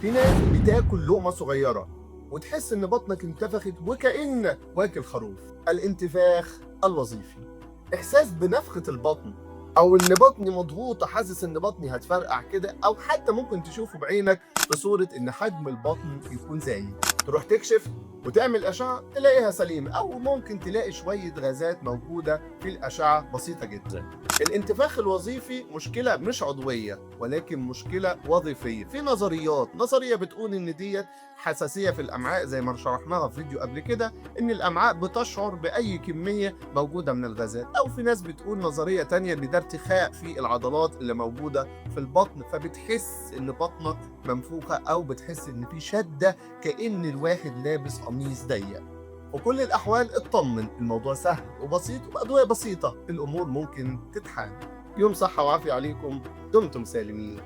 في ناس بتاكل لقمة صغيرة وتحس إن بطنك انتفخت وكأنك واكل خروف. الانتفاخ الوظيفي، إحساس بنفخة البطن أو إن بطني مضغوطة، حاسس إن بطني هتفرقع كده، أو حتى ممكن تشوفه بعينك بصورة إن حجم البطن يكون زايد. تروح تكشف وتعمل أشعة تلاقيها سليمة، أو ممكن تلاقي شوية غازات موجودة في الأشعة بسيطة جدا. الانتفاخ الوظيفي مشكلة مش عضوية ولكن مشكلة وظيفية. في نظرية بتقول إن ديت حساسية في الأمعاء، زي ما شرحناها في فيديو قبل كده، إن الأمعاء بتشعر بأي كمية موجودة من الغازات. أو في ناس بتقول نظرية تانية إن ده ارتخاء في العضلات اللي موجودة في البطن، فبتحس إن بطنك منفوخة أو بتحس إن في شدة كأن الواحد لابس قميص ضيق. وكل الأحوال اطمن، الموضوع سهل وبسيط وبأدوية بسيطة الأمور ممكن تتحل. يوم صحة وعافية عليكم، دمتم سالمين.